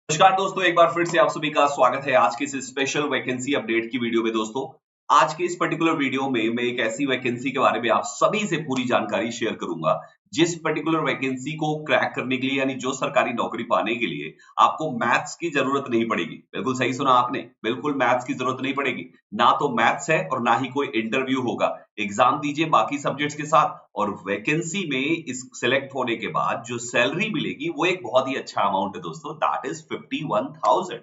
नमस्कार दोस्तों, एक बार फिर से आप सभी का स्वागत है आज के इस स्पेशल वैकेंसी अपडेट की वीडियो में। दोस्तों, आज के इस पर्टिकुलर वीडियो में मैं एक ऐसी वैकेंसी के बारे में आप सभी से पूरी जानकारी शेयर करूंगा जिस पर्टिकुलर वैकेंसी को क्रैक करने के लिए, यानी जो सरकारी नौकरी पाने के लिए आपको मैथ्स की जरूरत नहीं पड़ेगी। बिल्कुल सही सुना आपने, बिल्कुल मैथ्स की जरूरत नहीं पड़ेगी। ना तो मैथ्स है और ना ही कोई इंटरव्यू होगा। एग्जाम दीजिए बाकी सब्जेक्ट्स के साथ और वैकेंसी में इस सिलेक्ट होने के बाद जो सैलरी मिलेगी वो एक बहुत ही अच्छा अमाउंट है दोस्तों, दैट इज 51,000।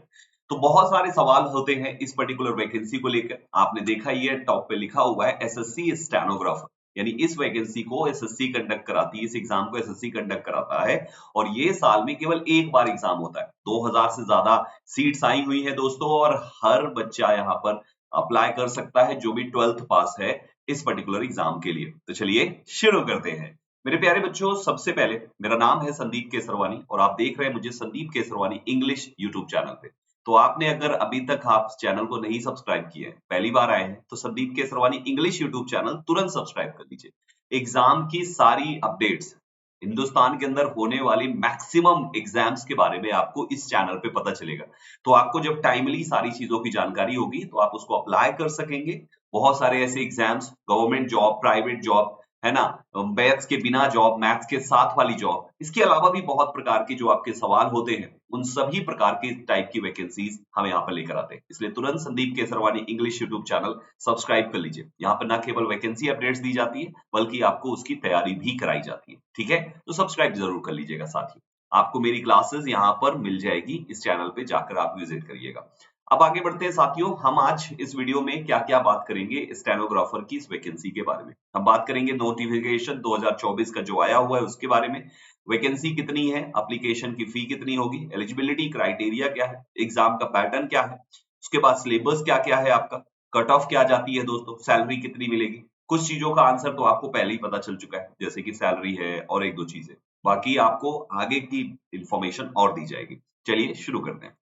तो बहुत सारे सवाल होते हैं इस पर्टिकुलर वैकेंसी को लेकर। आपने देखा ही है, टॉप पे लिखा हुआ है एसएससी स्टेनोग्राफर, यानी इस वैकेंसी को एसएससी कंडक्ट कराती है, इस एग्जाम को एसएससी कंडक्ट कराता है। और ये साल में केवल एक बार एग्जाम होता है। 2000 से ज्यादा सीट्स आई हुई है दोस्तों, और हर बच्चा यहाँ पर अप्लाई कर सकता है जो भी 12th पास है इस पर्टिकुलर एग्जाम के लिए। तो चलिए शुरू करते हैं। मेरे प्यारे बच्चों, सबसे पहले मेरा नाम है संदीप केसरवानी और आप देख रहे हैं मुझे Sandeep Kesarwani English YouTube channel पे। तो आपने अगर अभी तक आप चैनल को नहीं सब्सक्राइब किया है, पहली बार आए हैं, तो Sandeep Kesarwani English YouTube channel तुरंत सब्सक्राइब कर लीजिए। एग्जाम की सारी अपडेट्स, हिंदुस्तान के अंदर होने वाली मैक्सिमम एग्जाम्स के बारे में आपको इस चैनल पे पता चलेगा। तो आपको जब टाइमली सारी चीजों की जानकारी होगी तो आप उसको अप्लाई कर सकेंगे। बहुत सारे ऐसे exams, government job, private job, है ना, मैथ्स के बिना जॉब, मैथ्स के साथ वाली जॉब, इसके अलावा भी बहुत प्रकार के जो आपके सवाल होते हैं, उन सभी प्रकार के टाइप की वैकेंसीज हम यहाँ पर लेकर आते हैं। इसलिए तुरंत Sandeep Kesarwani English YouTube channel subscribe कर लीजिए। यहाँ पर न केवल वैकेंसी अपडेट्स दी जाती है बल्कि आपको उसकी तैयारी भी कराई जाती है। ठीक है, तो सब्सक्राइब जरूर कर लीजिएगा। साथ ही आपको मेरी क्लासेस यहाँ पर मिल जाएगी, इस चैनल पे जाकर आप विजिट करिएगा। अब आगे बढ़ते हैं साथियों, हम आज इस वीडियो में क्या क्या बात करेंगे स्टेनोग्राफर की इस वैकेंसी के बारे में। हम बात करेंगे नोटिफिकेशन 2024 का जो आया हुआ है उसके बारे में, वैकेंसी कितनी है, एप्लीकेशन की फी कितनी होगी, एलिजिबिलिटी क्राइटेरिया क्या है, एग्जाम का पैटर्न क्या है, उसके बाद सिलेबस क्या क्या है आपका, कट ऑफ क्या जाती है दोस्तों, सैलरी कितनी मिलेगी। कुछ चीजों का आंसर तो आपको पहले ही पता चल चुका है, जैसे कि सैलरी है और एक दो चीजें। बाकी आपको आगे की इंफॉर्मेशन और दी जाएगी। चलिए शुरू करते हैं।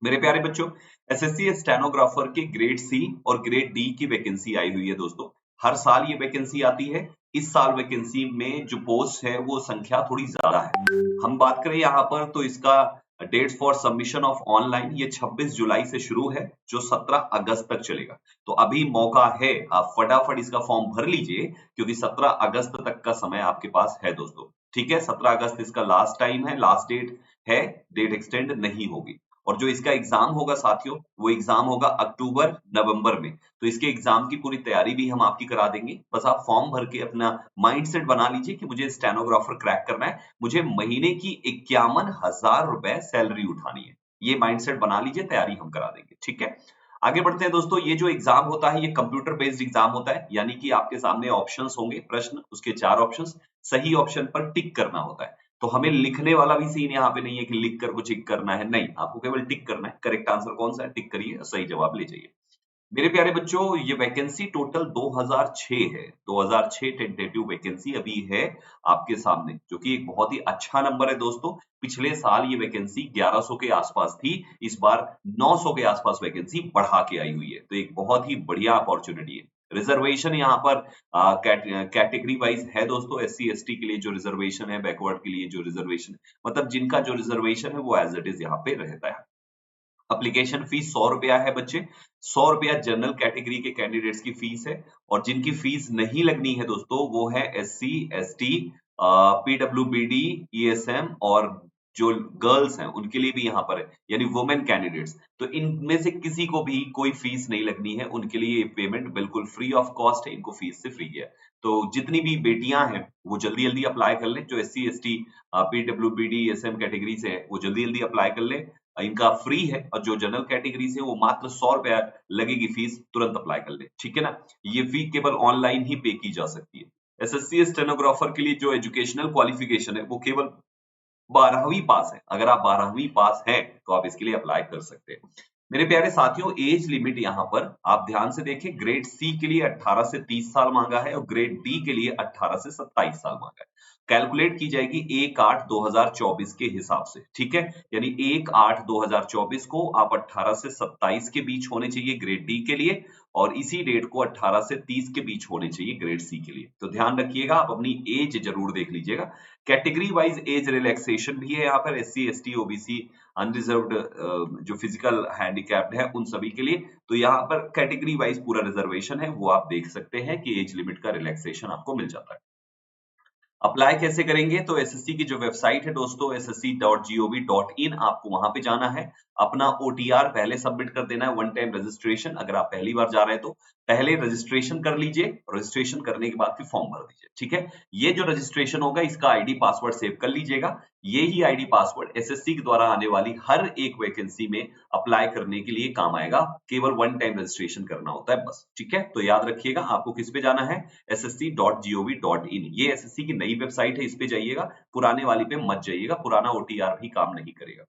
मेरे प्यारे बच्चों, एसएससी स्टेनोग्राफर के ग्रेड सी और ग्रेड डी की वैकेंसी आई हुई है दोस्तों। हर साल ये वैकेंसी आती है। इस साल वैकेंसी में जो पोस्ट है वो संख्या थोड़ी ज्यादा है। हम बात करें यहाँ पर तो इसका dates for submission of online ये 26 जुलाई से शुरू है, जो 17 अगस्त तक चलेगा। तो अभी मौका है, आप फटाफट इसका फॉर्म भर लीजिए क्योंकि 17 अगस्त तक का समय आपके पास है दोस्तों। ठीक है, 17 अगस्त इसका लास्ट टाइम है, लास्ट डेट है, डेट एक्सटेंड नहीं होगी। और जो इसका एग्जाम होगा साथियों, वो एग्जाम होगा अक्टूबर नवंबर में। तो इसके एग्जाम की पूरी तैयारी भी हम आपकी करा देंगे। बस आप फॉर्म भर के अपना माइंडसेट बना लीजिए कि मुझे स्टेनोग्राफर क्रैक करना है, मुझे महीने की 51,000 रुपए सैलरी उठानी है। ये माइंडसेट बना लीजिए, तैयारी हम करा देंगे। ठीक है, आगे बढ़ते हैं दोस्तों। ये जो एग्जाम होता है ये कंप्यूटर बेस्ड एग्जाम होता है, यानी कि आपके सामने ऑप्शंस होंगे, प्रश्न, उसके 4 ऑप्शंस, सही ऑप्शन पर टिक करना होता है। तो हमें लिखने वाला भी सीन यहाँ पे नहीं है कि लिख कर कुछ करना है, नहीं, आपको केवल टिक करना है। करेक्ट आंसर कौन सा है, टिक करिए, सही जवाब ले जाइए। मेरे प्यारे बच्चों, ये वैकेंसी टोटल 2006 है। 2006 टेंटेटिव वैकेंसी अभी है आपके सामने, जो कि एक बहुत ही अच्छा नंबर है दोस्तों। पिछले साल ये वैकेंसी 1100 के आसपास थी, इस बार 900 के आसपास वैकेंसी बढ़ा के आई हुई है। तो एक बहुत ही बढ़िया अपॉर्चुनिटी है। रिजर्वेशन यहाँ पर कैटेगरी वाइज है दोस्तों। एससी एसटी के लिए जो रिजर्वेशन है, बैकवर्ड के लिए जो रिजर्वेशन, मतलब जिनका जो रिजर्वेशन है वो एज इट इज यहाँ पे रहता है। एप्लीकेशन फीस 100 रुपया है बच्चे। 100 रुपया जनरल कैटेगरी के कैंडिडेट्स की फीस है। और जिनकी फीस नहीं लगनी है दोस्तों वो है एससी, एसटी, पीडब्ल्यूबीडी, ईएसएम और जो गर्ल्स हैं उनके लिए भी यहाँ पर है, यानी वुमेन कैंडिडेट्स। तो इनमें से किसी को भी कोई फीस नहीं लगनी है, उनके लिए पेमेंट बिल्कुल फ्री ऑफ कॉस्ट है, इनको फीस से फ्री है। तो जितनी भी बेटियां हैं वो जल्दी जल्दी अप्लाई कर लें, जो SC ST, PWBD, ESM category से है वो जल्दी जल्दी अप्लाई कर लें। इनका फ्री है। और जो जनरल कैटेगरी से वो मात्र 100 रुपया लगेगी फीस, तुरंत अप्लाई कर ले। ठीक है ना, ये फी केवल ऑनलाइन ही पे की जा सकती है। एसएससी स्टेनोग्राफर के लिए जो एजुकेशनल क्वालिफिकेशन है वो केवल 12वीं पास है। अगर आप 12वीं पास हैं तो आप इसके लिए अप्लाई कर सकते हैं। मेरे प्यारे साथियों, एज लिमिट यहाँ पर आप ध्यान से देखें, ग्रेड सी के लिए 18 से 30 साल मांगा है और ग्रेड डी के लिए 18 से 27 साल मांगा है। कैलकुलेट की जाएगी 1/8/2024 के हिसाब से, ठीक है। यानी 1/8/2024 को आप 18 से 27 के बीच होने चाहिए ग्रेड डी के लिए, और इसी डेट को 18 से 30 के बीच होने चाहिए ग्रेड सी के लिए। तो ध्यान रखिएगा, आप अपनी एज जरूर देख लीजिएगा। कैटेगरी वाइज एज रिलैक्सेशन भी है यहाँ पर, SC ST OBC अनरिजर्व्ड जो फिजिकल हैंडीकैप्ड है उन सभी के लिए। तो यहाँ पर कैटेगरी वाइज पूरा रिजर्वेशन है, वो आप देख सकते हैं कि एज लिमिट का रिलैक्सेशन आपको मिल जाता है। अप्लाई कैसे करेंगे? तो एसएससी की जो वेबसाइट है दोस्तों ssc.gov.in, आपको वहां पे जाना है, अपना OTR पहले सबमिट कर देना है, वन टाइम रजिस्ट्रेशन। अगर आप पहली बार जा रहे हैं तो पहले रजिस्ट्रेशन कर लीजिए, रजिस्ट्रेशन करने के बाद फिर फॉर्म भर दीजिए, ठीक है। ये जो रजिस्ट्रेशन होगा इसका आईडी पासवर्ड सेव कर लीजिएगा। ये ही आईडी पासवर्ड एसएससी के द्वारा आने वाली हर एक वैकेंसी में अप्लाई करने के लिए काम आएगा। केवल वन टाइम रजिस्ट्रेशन करना होता है बस, ठीक है। तो याद रखिएगा, आपको किस पे जाना है? ssc.gov.in। ये एसएससी की नई वेबसाइट है, इस पे जाइएगा, पुराने वाली पे मत जाइएगा, पुराना OTR भी काम नहीं करेगा।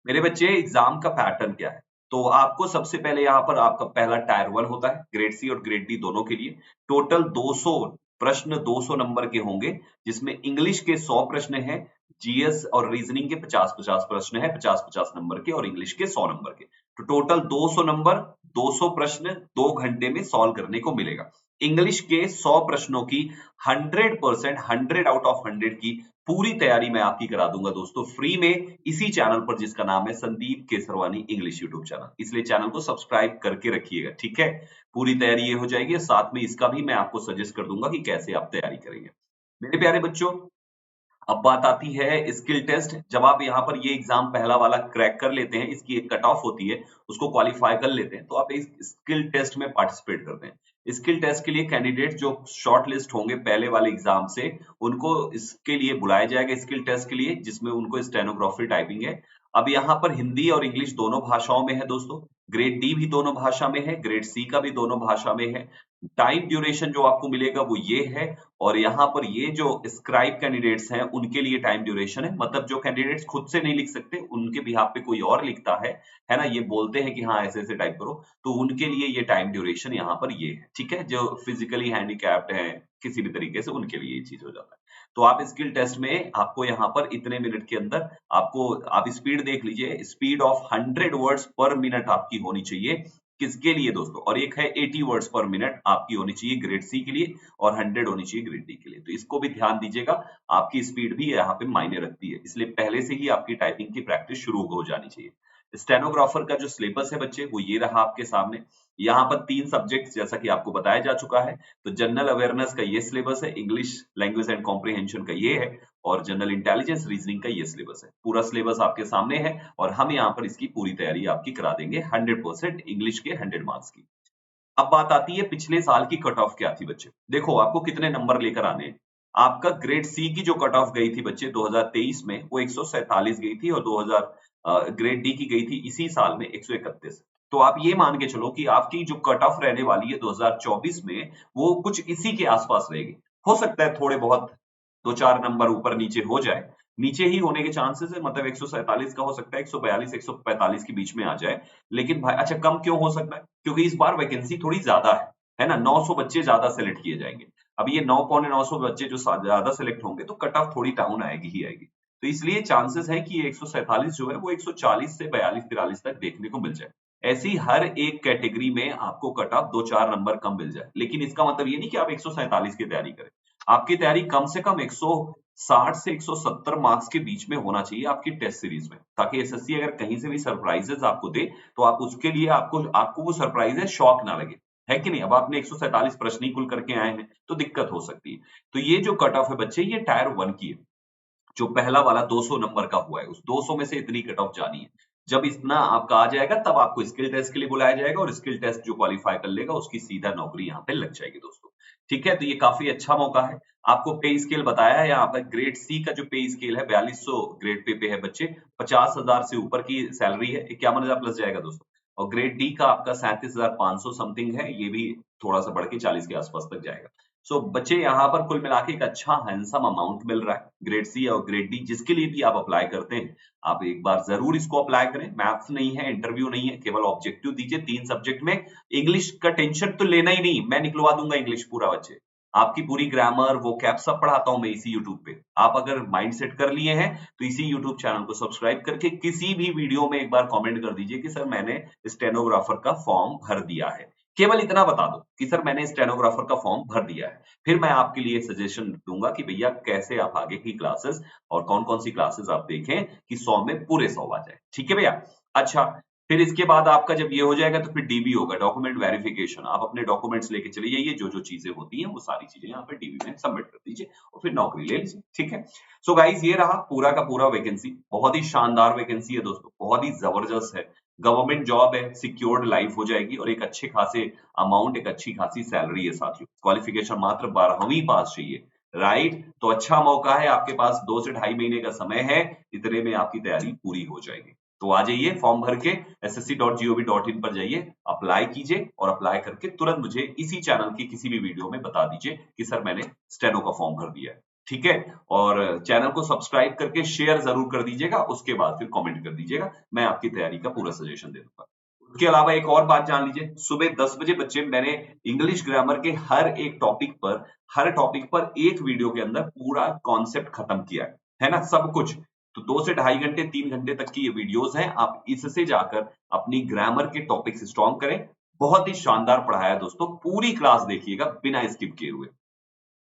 मेरे बच्चे, एग्जाम का पैटर्न क्या है? तो आपको सबसे पहले यहाँ पर आपका पहला टायर 1 होता है, ग्रेड सी और ग्रेड डी दोनों के लिए। टोटल 200 प्रश्न 200 नंबर के होंगे, जिसमें इंग्लिश के 100 प्रश्न हैं, जीएस और रीजनिंग के 50-50 प्रश्न है, 50-50 नंबर के, और इंग्लिश के 100 नंबर के। तो टोटल 200 नंबर, 200 प्रश्न 2 घंटे में सॉल्व करने को मिलेगा। इंग्लिश के 100 प्रश्नों की 100% 100 आउट ऑफ 100 की पूरी तैयारी मैं आपकी करा दूंगा दोस्तों, फ्री में, इसी चैनल पर जिसका नाम है Sandeep Kesarwani English YouTube channel. इसलिए चैनल को सब्सक्राइब करके रखिएगा, ठीक है। पूरी तैयारी ये हो जाएगी, साथ में इसका भी मैं आपको सजेस्ट कर दूंगा कि कैसे आप तैयारी करेंगे। मेरे प्यारे बच्चों, अब बात आती है स्किल टेस्ट। जब आप यहाँ पर ये एग्जाम पहला वाला क्रैक कर लेते हैं, इसकी एक कट ऑफ होती है, उसको क्वालिफाई कर लेते हैं, तो आप इस स्किल टेस्ट में पार्टिसिपेट करते हैं। स्किल टेस्ट के लिए कैंडिडेट जो शॉर्ट लिस्ट होंगे पहले वाले एग्जाम से, उनको इसके लिए बुलाया जाएगा, स्किल टेस्ट के लिए, जिसमें उनको स्टेनोग्राफी टाइपिंग है। अब यहाँ पर हिंदी और इंग्लिश दोनों भाषाओं में है दोस्तों, ग्रेड डी भी दोनों भाषा में है, ग्रेड सी का भी दोनों भाषा में है। टाइम ड्यूरेशन जो आपको मिलेगा वो ये है, और यहाँ पर ये जो स्क्राइब कैंडिडेट्स हैं उनके लिए टाइम ड्यूरेशन है, मतलब जो कैंडिडेट्स खुद से नहीं लिख सकते, उनके बिहाफ पे कोई और लिखता है ना, ये बोलते हैं कि हाँ ऐसे ऐसे टाइप करो, तो उनके लिए ये टाइम ड्यूरेशन यहाँ पर ये है, ठीक है। जो फिजिकली हैंडीकैप्ड है किसी भी तरीके से, उनके लिए ये चीज हो जाता है। तो आप स्किल टेस्ट में आपको यहाँ पर इतने मिनट के अंदर आपको, आप स्पीड देख लीजिए, स्पीड ऑफ 100 वर्ड्स पर मिनट आपकी होनी चाहिए। किसके लिए दोस्तों? और एक है 80 वर्ड्स पर मिनट आपकी होनी चाहिए ग्रेड सी के लिए, और 100 होनी चाहिए ग्रेड डी के लिए। तो इसको भी ध्यान दीजिएगा, आपकी स्पीड भी यहाँ पे मायने रखती है, इसलिए पहले से ही आपकी टाइपिंग की प्रैक्टिस शुरू हो जानी चाहिए। स्टेनोग्राफर का जो सिलेबस है बच्चे, वो ये रहा आपके सामने। यहाँ पर 3 सब्जेक्ट जैसा कि आपको बताया जा चुका है। तो जनरल अवेयरनेस का ये सिलेबस है, इंग्लिश लैंग्वेज एंड कॉम्प्रिहेंशन का ये है, और जनरल इंटेलिजेंस रीजनिंग का ये सिलेबस है। पूरा सिलेबस आपके सामने है, और हम यहाँ पर इसकी पूरी तैयारी आपकी करा देंगे 100% इंग्लिश के 100 मार्क्स की। अब बात आती है पिछले साल की कट ऑफ क्या थी बच्चे। देखो, आपको कितने नंबर लेकर आने हैं। आपका ग्रेड सी की जो कट ऑफ गई थी बच्चे 2023 में, वो 147 गई थी, और 2000 ग्रेड डी की गई थी इसी साल में 131। तो आप ये मान के चलो कि आपकी जो कट ऑफ रहने वाली है 2024 में, वो कुछ इसी के आसपास रहेगी। हो सकता है थोड़े बहुत 2-4 नंबर ऊपर नीचे हो जाए, नीचे ही होने के चांसेस है, मतलब 147 का हो सकता है 142 145 के बीच में आ जाए। लेकिन भाई अच्छा, कम क्यों हो सकता है? क्योंकि इस बार वैकेंसी थोड़ी ज्यादा है ना, 900 बच्चे ज्यादा सेलेक्ट किए जाएंगे। अब ये 9 पौने 900 बच्चे जो ज्यादा सेलेक्ट होंगे, तो कट ऑफ थोड़ी डाउन आएगी ही आएगी। तो इसलिए चांसेस है कि ये 147 जो है वो 140 से 42-43 तक देखने को मिल जाए। ऐसी हर एक कैटेगरी में आपको कट ऑफ 2-4 नंबर कम मिल जाए, लेकिन इसका मतलब ये नहीं कि आप 147 की तैयारी करें। आपकी तैयारी कम से कम 160 से 170 मार्क्स के बीच में होना चाहिए आपकी टेस्ट सीरीज में, ताकि एसएससी अगर कहीं से भी सरप्राइजेस आपको दे, तो आप उसके लिए आपको वो सरप्राइजेस शॉक ना लगे, है कि नहीं। अब आपने 147 प्रश्न ही कुल करके आए हैं, तो दिक्कत हो सकती है। तो ये जो कट ऑफ है बच्चे, ये टायर 1 की है, जो पहला वाला 200 नंबर का हुआ है, उस 200 में से इतनी कट ऑफ जानी है। जब इतना आपका आ जाएगा, तब आपको स्किल टेस्ट के लिए बुलाया जाएगा, और स्किल टेस्ट जो क्वालिफाई कर लेगा उसकी सीधा नौकरी यहाँ पे लग जाएगी दोस्तों, ठीक है। तो ये काफी अच्छा मौका है। आपको पे स्केल बताया है यहाँ पर, ग्रेड सी का जो पे स्केल है 4200 ग्रेड पे है बच्चे, 50,000 से ऊपर की सैलरी है, 51,000 प्लस जाएगा दोस्तों। और ग्रेड डी का आपका 37,500 समथिंग है, ये भी थोड़ा सा बढ़ के 40 के आसपास तक जाएगा। सो बच्चे, यहाँ पर कुल मिला के एक अच्छा हैंडसम अमाउंट मिल रहा है। ग्रेड सी और ग्रेड डी जिसके लिए भी आप अप्लाई करते हैं, आप एक बार जरूर इसको अप्लाई करें। मैथ्स नहीं है, इंटरव्यू नहीं है, केवल ऑब्जेक्टिव दीजिए 3 सब्जेक्ट में। इंग्लिश का टेंशन तो लेना ही नहीं, मैं निकलवा दूंगा इंग्लिश पूरा बच्चे, आपकी पूरी ग्रामर वो कैप सब पढ़ाता हूं मैं इसी यूट्यूब पे। आप अगर माइंड सेट कर लिए हैं तो इसी यूट्यूब चैनल को सब्सक्राइब करके किसी भी वीडियो में एक बार कमेंट कर दीजिए कि सर मैंने स्टेनोग्राफर का फॉर्म भर दिया है। केवल इतना बता दो कि सर मैंने स्टेनोग्राफर का फॉर्म भर दिया है। फिर मैं आपके लिए सजेशन दूंगा कि भैया कैसे आप आगे की क्लासेस और कौन कौन सी क्लासेस आप देखें कि 100 में पूरे 100 आ जाए। ठीक है भैया। अच्छा, फिर इसके बाद आपका जब ये हो जाएगा तो फिर डीबी होगा, डॉक्यूमेंट वेरिफिकेशन। आप अपने डॉक्यूमेंट्स लेके चले जाइए, जो जो चीजें होती हैं वो सारी चीजें यहाँ पे डीबी में सबमिट कर दीजिए और फिर नौकरी ले लीजिए। ठीक है। सो गाइज, ये रहा पूरा का पूरा वैकेंसी। बहुत ही शानदार वैकेंसी है दोस्तों, बहुत ही जबरदस्त है। गवर्नमेंट जॉब है, सिक्योर्ड लाइफ हो जाएगी और एक अच्छे खासे अमाउंट, एक अच्छी खासी सैलरी है साथियों। क्वालिफिकेशन मात्र 12वीं पास चाहिए, राइट? तो अच्छा मौका है आपके पास, 2 से ढाई महीने का समय है, इतने में आपकी तैयारी पूरी हो जाएगी। तो आ जाइए, फॉर्म भर के ssc.gov.in पर जाइए, अप्लाई कीजिए और अप्लाई करके तुरंत मुझे इसी चैनल की किसी भी वीडियो में बता दीजिए कि सर मैंने स्टेनो का फॉर्म भर दिया है। ठीक है। और चैनल को सब्सक्राइब करके शेयर जरूर कर दीजिएगा, उसके बाद फिर कमेंट कर दीजिएगा, मैं आपकी तैयारी का पूरा सजेशन दे दूंगा। उसके अलावा एक और बात जान लीजिए, सुबह 10 बजे बच्चे मैंने इंग्लिश ग्रामर के हर एक टॉपिक पर एक वीडियो के अंदर पूरा कॉन्सेप्ट खत्म किया है ना, सब कुछ। तो 2 से ढाई घंटे 3 घंटे तक की ये वीडियोस हैं, आप इससे जाकर अपनी ग्रामर के टॉपिक्स स्ट्रॉन्ग करें। बहुत ही शानदार पढ़ाया दोस्तों, पूरी क्लास देखिएगा बिना स्किप किए हुए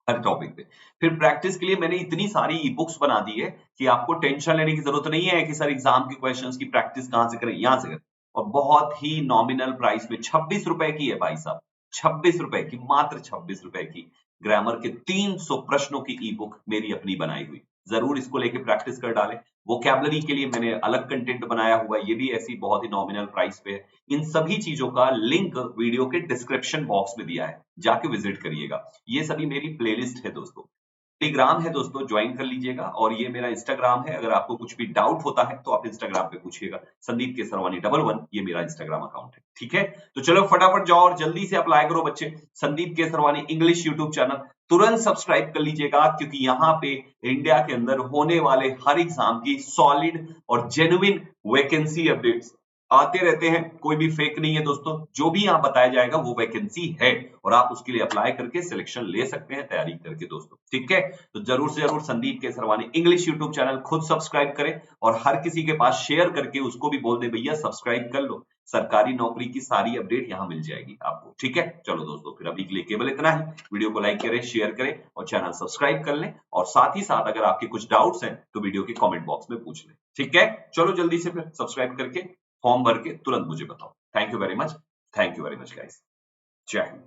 हर टॉपिक पे। फिर प्रैक्टिस के लिए मैंने इतनी सारी ई बुक्स बना दी है कि आपको टेंशन लेने की जरूरत नहीं है कि सर एग्जाम के क्वेश्चंस की प्रैक्टिस कहां से करें, यहां से करें। और बहुत ही नॉमिनल प्राइस में 26 रुपए की है भाई साहब, 26 रुपए की, मात्र 26 रुपए की ग्रामर के 300 प्रश्नों की ई बुक मेरी अपनी बनाई हुई। जरूर इसको लेके प्रैक्टिस कर डालें। वोकैबुलरी के लिए मैंने अलग कंटेंट बनाया हुआ है, ये भी ऐसी बहुत ही नॉमिनल प्राइस पे है। इन सभी चीजों का लिंक वीडियो के डिस्क्रिप्शन बॉक्स में दिया है, जाके विजिट करिएगा। ये सभी मेरी प्लेलिस्ट है दोस्तों। टेलीग्राम है दोस्तों, ज्वाइन कर लीजिएगा। और ये मेरा इंस्टाग्राम है, अगर आपको कुछ भी डाउट होता है तो आप इंस्टाग्राम पे पूछिएगा। संदीप केसरवानी 11 ये मेरा इंस्टाग्राम अकाउंट है। ठीक है। तो चलो फटाफट जाओ और जल्दी से अप्लाई करो बच्चे, Sandeep Kesarwani English YouTube channel तुरंत सब्सक्राइब कर लीजिएगा, क्योंकि यहाँ पे इंडिया के अंदर होने वाले हर एग्जाम की सॉलिड और जेन्युइन वैकेंसी अपडेट्स आते रहते हैं। कोई भी फेक नहीं है दोस्तों, जो भी यहाँ बताया जाएगा वो वैकेंसी है और आप उसके लिए अप्लाई करके सिलेक्शन ले सकते हैं तैयारी करके दोस्तों। ठीक है। तो जरूर से जरूर Sandeep Kesarwani English YouTube channel खुद सब्सक्राइब करें और हर किसी के पास शेयर करके उसको भी बोल दे भैया सब्सक्राइब कर लो, सरकारी नौकरी की सारी अपडेट यहाँ मिल जाएगी आपको। ठीक है। चलो दोस्तों, फिर अभी के लिए केवल इतना ही। वीडियो को लाइक करें, शेयर करें और चैनल सब्सक्राइब कर लें। और साथ ही साथ अगर आपके कुछ डाउट्स हैं तो वीडियो के कमेंट बॉक्स में पूछ लें। ठीक है। चलो जल्दी से फिर सब्सक्राइब करके फॉर्म भर के तुरंत मुझे बताओ। Thank you very much, thank you very much guys. जय हिंद।